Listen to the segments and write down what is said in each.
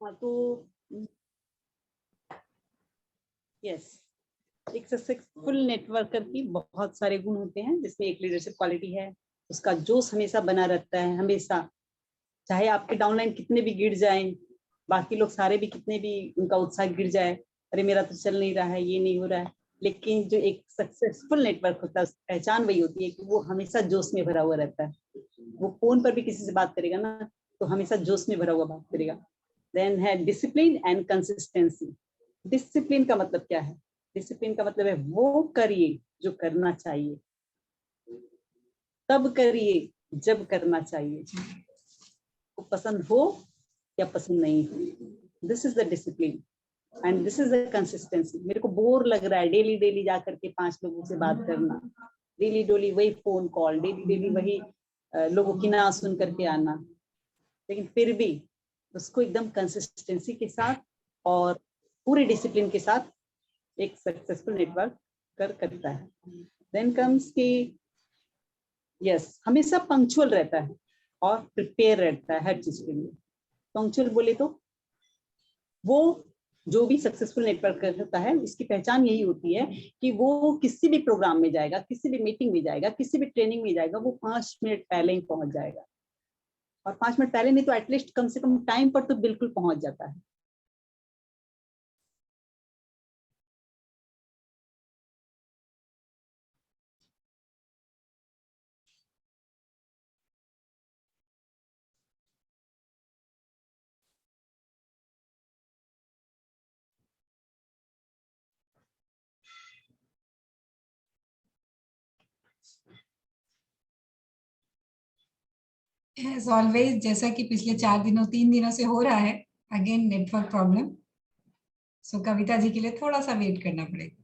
हाँ तो यस, एक सक्सेसफुल नेटवर्कर की बहुत सारे गुण होते हैं, जिसमें एक लीडरशिप क्वालिटी है, उसका जोश हमेशा बना रहता है। हमेशा चाहे आपके डाउनलाइन कितने भी गिर जाएं, बाकी लोग सारे भी कितने भी उनका उत्साह गिर जाए, अरे मेरा तो चल नहीं रहा है, ये नहीं हो रहा है, लेकिन जो एक सक्सेसफुल नेटवर्क होता है उसकी पहचान वही होती है कि वो हमेशा जोश में भरा हुआ रहता है। वो फोन पर भी किसी से बात करेगा ना तो हमेशा जोश में भरा हुआ बात करेगा। देन है डिसिप्लिन एंड कंसिस्टेंसी। डिसिप्लिन का मतलब क्या है? डिसिप्लिन का मतलब है वो करिए जो करना चाहिए, तब करिए जब करना चाहिए, वो पसंद हो या पसंद नहीं हो। This is the discipline and this is the consistency. मेरे को बोर लग रहा है डेली डेली जा करके 5 लोगों से बात करना, डेली डेली वही फोन कॉल, डेली डेली वही लोगों की ना सुन करके आना, लेकिन फिर भी उसको एकदम कंसिस्टेंसी के साथ और पूरे डिसिप्लिन के साथ एक सक्सेसफुल नेटवर्क करता है। देन कम्स की यस, हमेशा पंक्चुअल रहता है और प्रिपेयर रहता है हर चीज के लिए। पंक्चुअल बोले तो वो जो भी सक्सेसफुल नेटवर्क होता है उसकी पहचान यही होती है कि वो किसी भी प्रोग्राम में जाएगा, किसी भी मीटिंग में जाएगा, किसी भी ट्रेनिंग में जाएगा, वो 5 मिनट पहले ही पहुंच जाएगा। और 5 मिनट पहले नहीं तो एटलीस्ट कम से कम टाइम पर तो बिल्कुल पहुंच जाता है। एज ऑलवेज, जैसा कि पिछले 3 दिनों से हो रहा है, अगेन नेटवर्क प्रॉब्लम। सो कविता जी के लिए थोड़ा सा वेट करना पड़ेगा।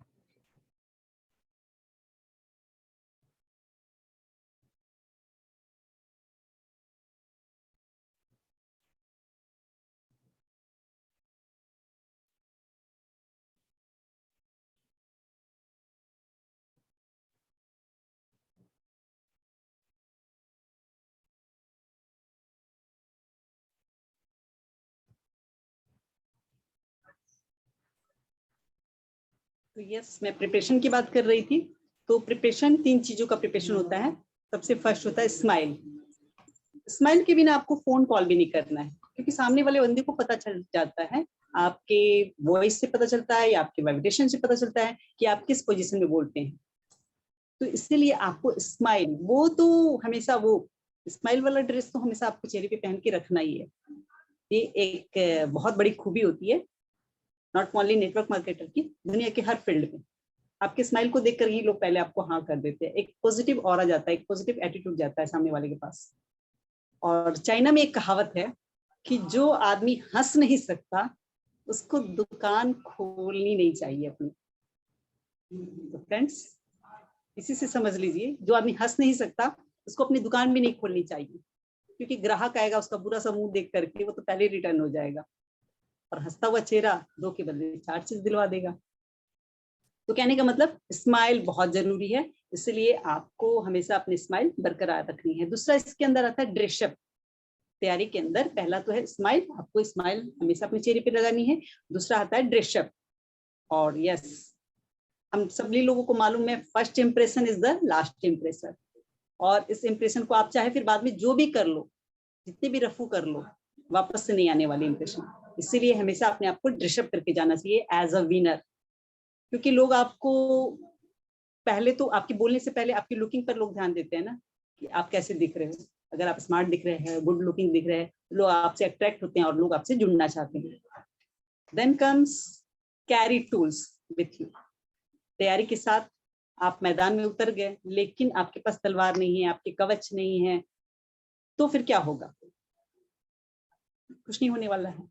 तो यस, मैं प्रिपरेशन की बात कर रही थी। तो प्रिपरेशन 3 चीजों का प्रिपरेशन होता है। सबसे फर्स्ट होता है स्माइल। स्माइल के बिना आपको फोन कॉल भी नहीं करना है, क्योंकि सामने वाले बंदे को पता चल जाता है, आपके वॉइस से पता चलता है या आपके वाइब्रेशन से पता चलता है कि आप किस पोजीशन में बोलते हैं। तो इसीलिए आपको स्माइल, वो तो हमेशा वो स्माइल वाला ड्रेस तो हमेशा आपको चेहरे पे पहन के रखना ही है। ये एक बहुत बड़ी खूबी होती है, नॉट ओनली नेटवर्क मार्केटर की, दुनिया के हर फील्ड में। आपके स्माइल को देखकर ही लोग पहले आपको हाँ कर देते हैं। एक पॉजिटिव ऑरा जाता है, एक पॉजिटिव एटीट्यूड जाता है सामने वाले के पास। और चाइना में एक कहावत है कि जो आदमी हंस नहीं सकता उसको दुकान खोलनी नहीं चाहिए अपनी। तो फ्रेंड्स, इसी से समझ लीजिए, जो आदमी हंस नहीं सकता उसको अपनी दुकान भी नहीं खोलनी चाहिए, क्योंकि ग्राहक आएगा उसका बुरा सा मुंह देख करके वो तो पहले रिटर्न हो जाएगा, और हंसता हुआ चेहरा 2 के बदले 4 चीज दिलवा देगा। तो कहने का मतलब स्माइल बहुत जरूरी है, इसलिए आपको हमेशा अपनी स्माइल बरकरार रखनी है। दूसरा इसके अंदर आता है ड्रेसअप। तैयारी के अंदर पहला तो है स्माइल, आपको स्माइल हमेशा अपने चेहरे पे लगानी है। दूसरा आता है ड्रेसअप। और यस, हम सभी लोगों को मालूम है, first impression is the last impression. और इस इंप्रेशन को आप चाहे फिर बाद में जो भी कर लो, जितने भी रफू कर लो, वापस से नहीं आने वाली इंप्रेशन। इसीलिए हमेशा अपने आप को ड्रेसअप करके जाना चाहिए एज अ विनर। क्योंकि लोग आपको पहले तो आपके बोलने से पहले आपकी लुकिंग पर लोग ध्यान देते हैं ना, कि आप कैसे दिख रहे हो। अगर आप स्मार्ट दिख रहे हैं, गुड लुकिंग दिख रहे हैं, लोग आपसे अट्रैक्ट होते हैं और लोग आपसे जुड़ना चाहते हैं। Then comes carry tools with you. तैयारी के साथ आप मैदान में उतर गए, लेकिन आपके पास तलवार नहीं है, आपके कवच नहीं है, तो फिर क्या होगा? कुछ नहीं होने वाला है।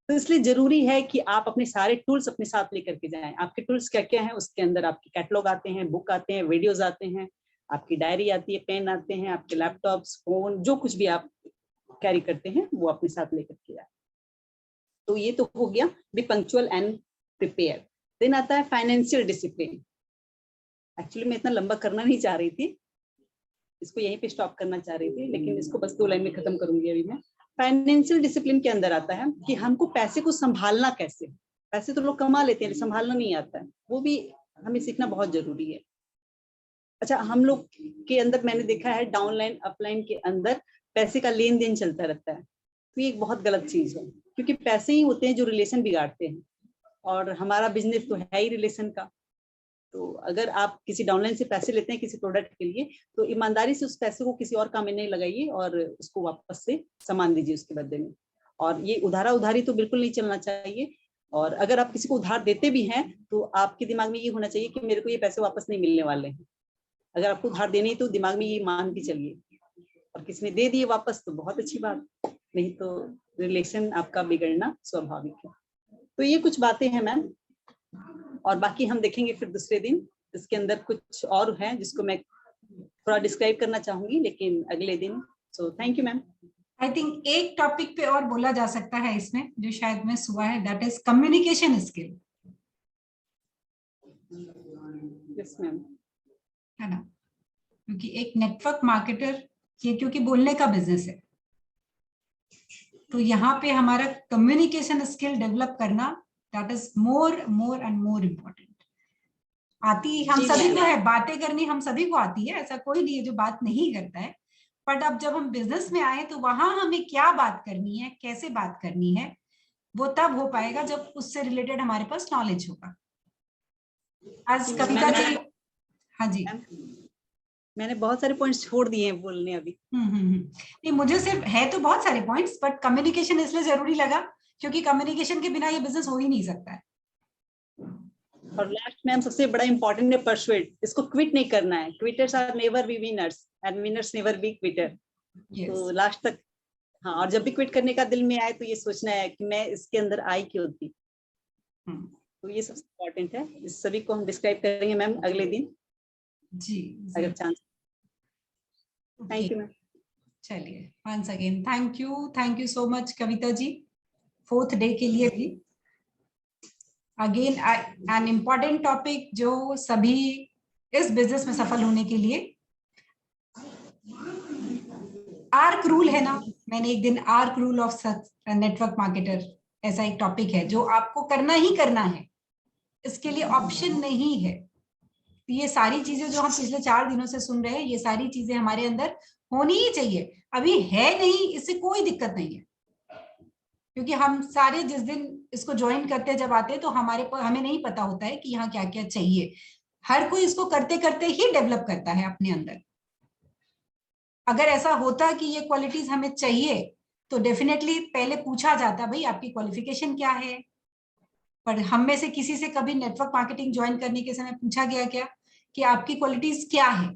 तो इसलिए जरूरी है कि आप अपने सारे टूल्स अपने साथ लेकर के जाएं। आपके टूल्स क्या क्या हैं? उसके अंदर आपके कैटलॉग आते हैं, बुक आते हैं, वीडियोस आते हैं, आपकी डायरी आती है, पेन आते हैं, आपके लैपटॉप्स, फोन, जो कुछ भी आप कैरी करते हैं वो अपने साथ लेकर के जाए। तो ये तो हो गया be punctual and prepare. Then आता है फाइनेंशियल डिसिप्लिन। एक्चुअली मैं इतना लंबा करना नहीं चाह रही थी, इसको यहीं पे स्टॉप करना चाह रही थी, लेकिन इसको बस 2 लाइन में खत्म करूंगी अभी मैं। फाइनेंशियल डिसिप्लिन के अंदर आता है कि हमको पैसे को संभालना कैसे। पैसे तो लोग कमा लेते हैं, संभालना नहीं आता है, वो भी हमें सीखना बहुत जरूरी है। अच्छा, हम लोग के अंदर मैंने देखा है डाउनलाइन अपलाइन के अंदर पैसे का लेन देन चलता रहता है, तो ये एक बहुत गलत चीज है, क्योंकि पैसे ही होते हैं जो रिलेशन बिगाड़ते हैं, और हमारा बिजनेस तो है ही रिलेशन का। तो अगर आप किसी डाउनलाइन से पैसे लेते हैं किसी प्रोडक्ट के लिए, तो ईमानदारी से उस पैसे को किसी और काम में नहीं लगाइए और उसको वापस से सामान दीजिए उसके बदले में। और ये उधारा उधारी तो बिल्कुल नहीं चलना चाहिए। और अगर आप किसी को उधार देते भी हैं तो आपके दिमाग में ये होना चाहिए कि मेरे को ये पैसे वापस नहीं मिलने वाले हैं। अगर आपको उधार देनी है तो दिमाग में ये मान के चलिए, और किसी ने दे दिए वापस तो बहुत अच्छी बात, नहीं तो रिलेशन आपका बिगड़ना स्वाभाविक है। तो ये कुछ बातें हैं मैम, और बाकी हम देखेंगे फिर दूसरे दिन। इसके अंदर कुछ और है जिसको मैं थोड़ा डिस्क्राइब करना चाहूंगी, लेकिन अगले दिन। सो thank you ma'am. I think एक टॉपिक पे और बोला जा सकता है इसमें जो शायद मिस हुआ है, that is communication skill. Yes ma'am. है ना, क्योंकि एक नेटवर्क मार्केटर ये क्योंकि बोलने का बिजनेस है, तो यहाँ पे हमारा कम्युनिकेशन स्किल डेवलप करना that is more and more important. आती हम सभी को है, बातें करनी हम सभी को आती है, ऐसा कोई नहीं है जो बात नहीं करता है। बट अब जब हम बिजनेस में आए तो वहां हमें क्या बात करनी है, कैसे बात करनी है, वो तब हो पाएगा जब उससे रिलेटेड हमारे पास नॉलेज होगा। आज कविता जी, हाँ जी, मैंने बहुत सारे पॉइंट्स छोड़ दिए हैं बोलने अभी। नहीं मुझे सिर्फ है तो बहुत सारे पॉइंट्स, बट कम्युनिकेशन इसलिए जरूरी लगा क्योंकि कम्युनिकेशन के बिना ये बिजनेस हो ही नहीं सकता है। और लास्ट मैम सबसे बड़ा इंपॉर्टेंट है परसुएट, इसको क्विट नहीं करना है। Quitters are never be winners and winners never be quitter. तो लास्ट तक, हाँ, और जब भी क्विट करने का दिल में आए तो ये सोचना है कि मैं इसके अंदर आई क्यों थी। तो ये सबसे इम्पोर्टेंट है। इस सभी को हम डिस्क्राइब करेंगे मैम अगले दिन जी, अगर चांस। Thank you ma'am. चलिए, once again thank you so much Kavita ji, 4th day के लिए भी। अगेन एन इम्पॉर्टेंट टॉपिक जो सभी इस बिजनेस में सफल होने के लिए, आर्क रूल है ना, मैंने एक दिन arc rule of network marketer ऐसा एक टॉपिक है जो आपको करना ही करना है, इसके लिए ऑप्शन नहीं है। ये सारी चीजें जो हम पिछले 4 दिनों से सुन रहे हैं, ये सारी चीजें हमारे अंदर होनी ही चाहिए। अभी है नहीं, इससे कोई दिक्कत नहीं है, क्योंकि हम सारे जिस दिन इसको ज्वाइन करते जब आते हैं तो हमें नहीं पता होता है कि यहाँ क्या क्या चाहिए। हर कोई इसको करते करते ही डेवलप करता है अपने अंदर। अगर ऐसा होता कि ये क्वालिटीज हमें चाहिए तो डेफिनेटली पहले पूछा जाता, भाई आपकी क्वालिफिकेशन क्या है। पर हम में से किसी से कभी नेटवर्क मार्केटिंग ज्वाइन करने के समय पूछा गया क्या कि आपकी क्वालिटीज क्या है,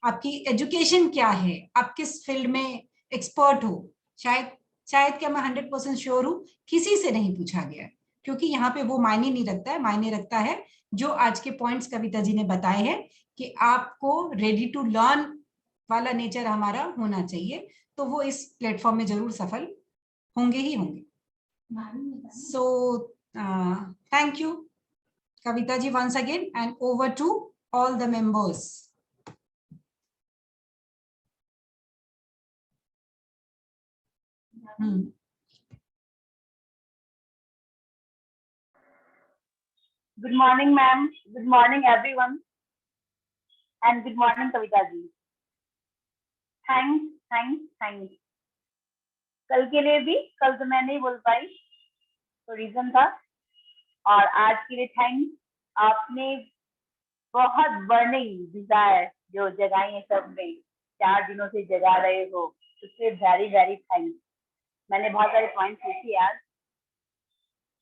आपकी एजुकेशन क्या है, आप किस फील्ड में एक्सपर्ट हो? शायद क्या मैं 100% श्योर हूं, किसी से नहीं पूछा गया, क्योंकि यहाँ पे वो मायने नहीं रखता है। मायने रखता है जो आज के पॉइंट्स कविता जी ने बताए हैं कि आपको रेडी टू लर्न वाला नेचर हमारा होना चाहिए, तो वो इस प्लेटफॉर्म में जरूर सफल होंगे ही होंगे। So thank you Kavita ji once again, and over to all the members. Good morning, ma'am. Good morning, everyone. And good morning, Kavita ji. Thanks. कल के लिए भी, कल तो मैं नहीं बोल पाई तो रीजन था, और आज के लिए थैंक्स। आपने बहुत बर्निंग डिजायर जो जगाई है सब में, 4 दिनों से जगा रहे हो, उसके वेरी वेरी थैंक्स। मैंने बहुत सारे पॉइंट्स लिखे आज,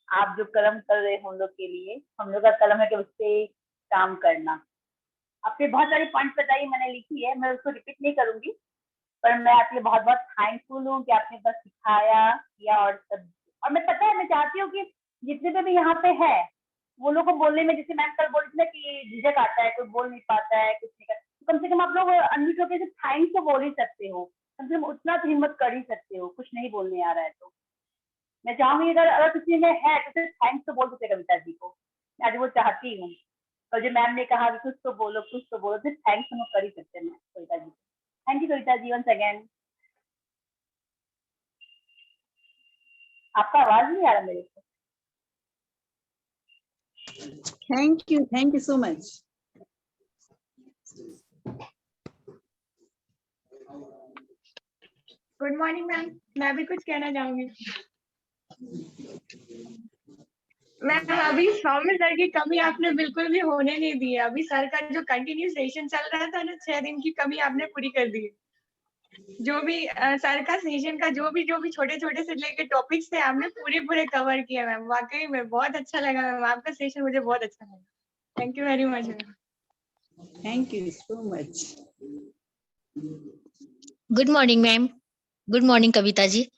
आप जो कलम कर रहे हो हम लोग के लिए, हम लोग का कलम है कि उस पर काम करना। आपने बहुत सारे पॉइंट्स बताइए, मैंने लिखी है, मैं उसको रिपीट नहीं करूंगी, पर मैं आपके लिए बहुत बहुत थैंकफुल हूँ कि आपने बस सिखाया किया और सब। और मैं पता है, मैं चाहती हूँ कि जितने भी यहाँ पे है वो लोग को बोलने में, जैसे मैम कल बोल रही थी ना कि झिझक आता है, कोई बोल नहीं पाता है, कुछ नहीं कर, तो कम से कम आप लोग अनम्यूट होकर थैंक्स तो बोल ही सकते हो, कम से कम उतना तो हिम्मत कर ही सकते हो, कुछ नहीं बोलने आ रहा है तो। मैं चाहूंगी अगर किसी में है तो सिर्फ थैंक्स तो बोल सकते कविता जी को, मैं आज वो चाहती हूँ। और जो मैम ने कहा कि कुछ तो बोलो, सिर्फ थैंक्स हम कर ही सकते हैं Kavita ji. Thank you Kavita ji once again. आपका आवाज नहीं आ रहा मेरे को। Thank you so much. Good morning ma'am, मैं भी कुछ कहना चाहूंगी। मैम अभी सौम्य सर की कमी आपने बिल्कुल भी होने नहीं दी है। अभी सर का जो कंटिन्यू सेशन चल रहा था ना, 6 दिन की कमी आपने पूरी कर दी है। जो भी सर का सेशन का जो भी छोटे छोटे से लेके टॉपिक्स थे आपने पूरे कवर किया मैम। वाकई में बहुत अच्छा लगा मैम, आपका सेशन मुझे बहुत अच्छा लगा। Thank you very much ma'am. Thank you so much. Good morning ma'am. Good morning Kavita ji.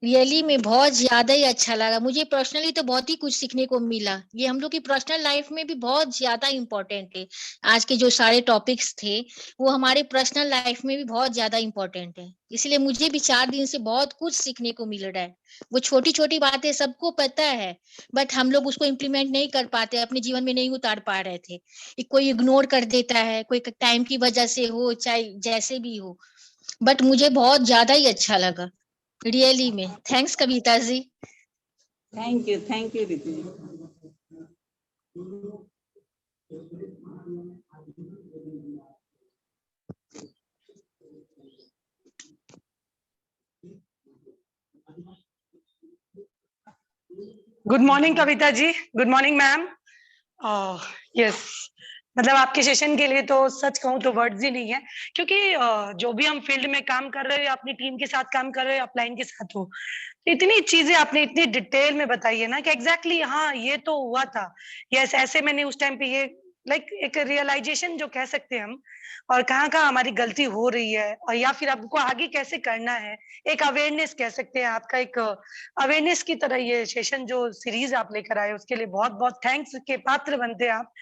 Really में बहुत ज्यादा ही अच्छा लगा मुझे। पर्सनली तो बहुत ही कुछ सीखने को मिला। ये हम लोग की पर्सनल लाइफ में भी बहुत ज्यादा इम्पोर्टेंट है। आज के जो सारे टॉपिक्स थे वो हमारे पर्सनल लाइफ में भी बहुत ज्यादा इम्पोर्टेंट है। इसलिए मुझे भी 4 दिन से बहुत कुछ सीखने को मिल रहा है। वो छोटी छोटी बातें सबको पता है, बट हम लोग उसको इम्प्लीमेंट नहीं कर पाते, अपने जीवन में नहीं उतार पा रहे थे। कोई इग्नोर कर देता है, कोई टाइम की वजह से हो, चाहे जैसे भी हो। बट मुझे बहुत ज्यादा ही अच्छा लगा रियली में। Thanks Kavita ji. Thank you दीदी। Good morning Kavita ji. Good morning ma'am. Yes, मतलब आपके सेशन के लिए तो सच कहूँ तो वर्ड्स ही नहीं है, क्योंकि जो भी हम फील्ड में काम कर रहे हो, अपनी टीम के साथ काम कर रहे हो, अपलाइन के साथ हो, तो इतनी चीजें आपने इतनी डिटेल में बताई है ना कि एग्जैक्टली हाँ ये तो हुआ था, यस ऐसे मैंने उस टाइम पे ये लाइक एक रियलाइजेशन जो कह सकते हैं हम, और कहाँ कहाँ हमारी गलती हो रही है, और या फिर आपको आगे कैसे करना है, एक अवेयरनेस कह सकते हैं। आपका एक अवेयरनेस की तरह ये सेशन जो सीरीज आप लेकर आए, उसके लिए बहुत बहुत थैंक्स के पात्र बनते हैं आप,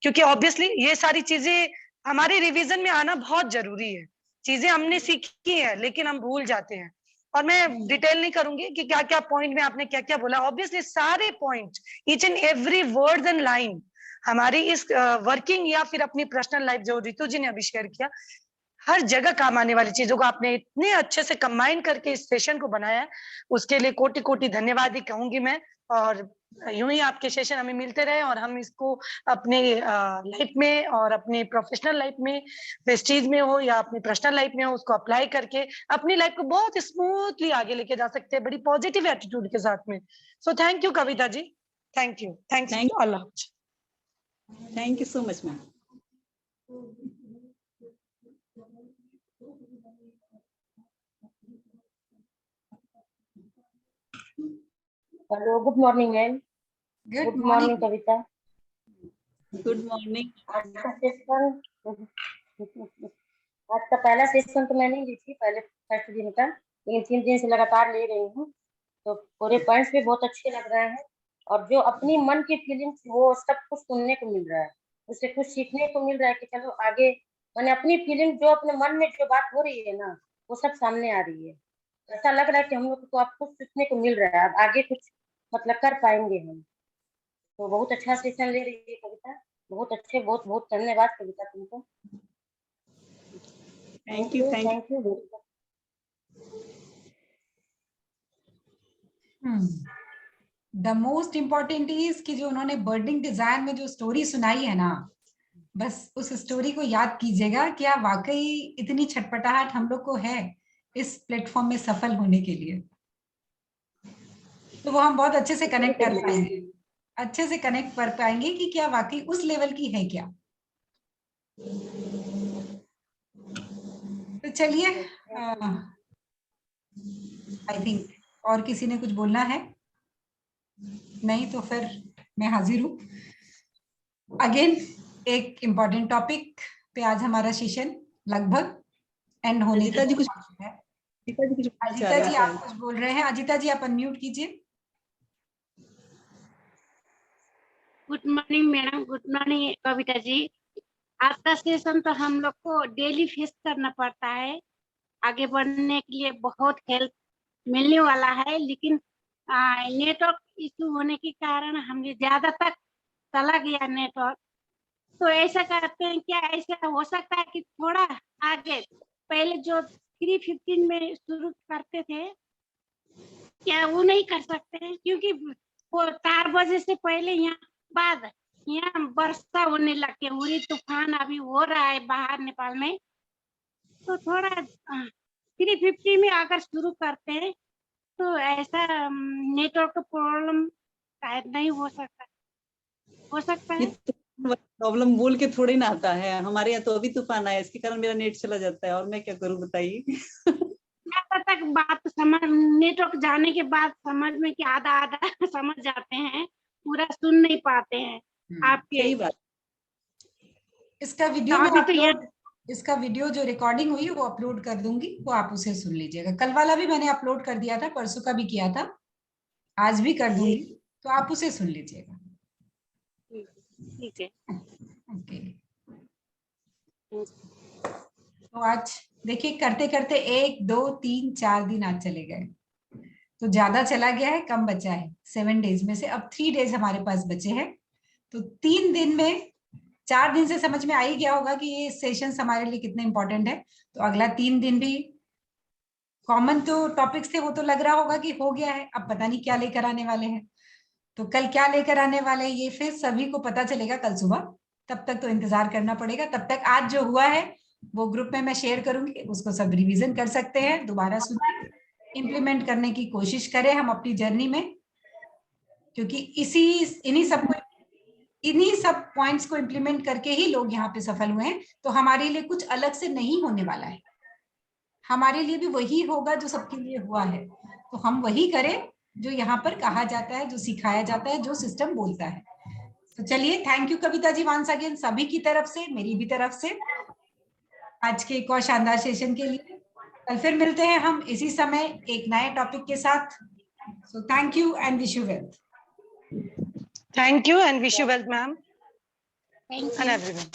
क्योंकि ऑब्वियसली ये सारी चीजें हमारे रिवीजन में आना बहुत जरूरी है। चीजें हमने सीखी है लेकिन हम भूल जाते हैं, और मैं डिटेल नहीं करूंगी कि क्या क्या पॉइंट में आपने क्या क्या बोला। ऑब्वियसली सारे point, each and every word and line हमारी इस वर्किंग या फिर अपनी पर्सनल लाइफ जो रितु जी ने अभी शेयर किया, हर जगह काम आने वाली चीजों को आपने इतने अच्छे से कंबाइन करके इस सेशन को बनाया है, उसके लिए कोटि कोटि धन्यवाद ही कहूंगी मैं। और यूं ही आपके सेशन हमें मिलते रहे और हम इसको अपने लाइफ में और अपने प्रोफेशनल लाइफ में, प्रेस्टीज में हो या अपनी पर्सनल लाइफ में हो, उसको अप्लाई करके अपनी लाइफ को बहुत स्मूथली आगे लेके जा सकते हैं, बड़ी पॉजिटिव एटीट्यूड के साथ में। So thank you Kavita ji, thank you, thanks Allah. Thank you so much ma'am. Hello, good morning ma'am. Good morning Kavita. Good morning. आज का सेशन, आज का पहला सेशन तो मैं नहीं ली थी, पहले फर्स्ट दिन का, लेकिन 3 दिन से लगातार ले रही हूँ, तो पूरे पॉइंट्स भी बहुत अच्छे लग रहे हैं, और जो अपनी मन की फीलिंग्स वो सब कुछ सुनने को मिल रहा है, उससे कुछ सीखने को मिल रहा है कि चलो आगे, मैंने अपनी फीलिंग जो अपने मन में जो बात हो रही है ना, वो सब सामने आ रही है। ऐसा लग रहा है कि हम लोग को अब कुछ सीखने को मिल रहा है, अब आगे कुछ मतलब कर पाएंगे हम। तो बहुत अच्छा सेशन ले रही है कविता, बहुत अच्छे, बहुत बहुत धन्यवाद कविता तुमको। Thank you thank you. The most important is कि जो उन्होंने बर्डिंग डिजाइन में जो स्टोरी सुनाई है ना, बस उस स्टोरी को याद कीजिएगा। क्या वाकई इतनी छटपटाहट हम लोग को है इस प्लेटफॉर्म में सफल होने के लिए, तो वो हम बहुत अच्छे से कनेक्ट कर पाएंगे, अच्छे से कनेक्ट कर पाएंगे कि क्या वाकई उस लेवल की है क्या। तो चलिए, आई थिंक और किसी ने कुछ बोलना है? नहीं तो फिर मैं हाजिर हूँ अगेन एक इम्पोर्टेंट टॉपिक पे। आज हमारा सेशन लगभग एंड होने अजिता जी कुछ है। अजिता जी आप कुछ बोल रहे हैं? अजिता जी आप अनम्यूट कीजिए। Good morning madam. Good morning Kavita ji. आज का सेशन तो हम लोग को डेली फेस करना पड़ता है, आगे बढ़ने के लिए बहुत हेल्प मिलने वाला है, लेकिन नेटवर्क इशू होने के कारण हमें ज्यादा तक चला गया नेटवर्क। तो ऐसा करते हैं, क्या ऐसा हो सकता है कि थोड़ा आगे, पहले जो 3:15 में शुरू करते थे क्या वो नहीं कर सकते हैं? क्योंकि वो 4 बजे से पहले यहाँ वर्षा होने लग के उरी तूफान अभी हो रहा है बाहर नेपाल में, तो थोड़ा 3:50 में अगर शुरू करते हैं तो ऐसा नेटवर्क प्रॉब्लम शायद नहीं हो सकता ये है। प्रॉब्लम बोल के थोड़ी ना आता है, हमारे यहाँ तो अभी तूफान आया, इसके कारण मेरा नेट चला जाता है और मैं क्या करूँ बताइए। तक बात समझ, नेटवर्क जाने के बाद समझ में कि आधा आधा समझ जाते हैं, पूरा सुन नहीं पाते हैं आपके। सही बात। इसका वीडियो तो मैं अभी तो ये अपलोड, इसका वीडियो जो रिकॉर्डिंग हुई है वो अपलोड कर दूंगी, वो आप उसे सुन लीजिएगा। कल वाला भी मैंने अपलोड कर दिया था, परसों का भी किया था, आज भी कर दूंगी, तो आप उसे सुन लीजिएगा। ठीक है। ओके, तो आज देखिए करते करते 1 2 3 4 दिन आज चले गए, तो ज्यादा चला गया है, कम बचा है। 7 डेज में से अब 3 डेज हमारे पास बचे हैं, तो 3 दिन में 4 दिन से समझ में आ ही गया होगा कि ये सेशंस हमारे लिए कितने इंपॉर्टेंट है। तो अगला 3 दिन भी कॉमन तो टॉपिक्स थे, वो तो लग रहा होगा कि हो गया है, अब पता नहीं क्या लेकर आने वाले हैं। तो कल क्या लेकर आने वाले हैं ये फिर सभी को पता चलेगा कल सुबह, तब तक तो इंतजार करना पड़ेगा। तब तक आज जो हुआ है वो ग्रुप में मैं शेयर करूंगी, उसको सब रिवीजन कर सकते हैं, दोबारा सुनिए, इम्प्लीमेंट करने की कोशिश करें हम अपनी जर्नी में, क्योंकि इन्हीं सब पॉइंट्स को इम्प्लीमेंट करके ही लोग यहाँ पे सफल हुए हैं। तो हमारे लिए कुछ अलग से नहीं होने वाला है, हमारे लिए भी वही होगा जो सबके लिए हुआ है। तो हम वही करें जो यहाँ पर कहा जाता है, जो सिखाया जाता है, जो सिस्टम बोलता है। तो चलिए, thank you Kavita ji once again, सभी की तरफ से, मेरी भी तरफ से, आज के एक और शानदार सेशन के लिए। कल फिर मिलते हैं हम इसी समय एक नए टॉपिक के साथ। सो thank you and wish you wealth. Thank you and wish you wealth ma'am thank and you. Everyone.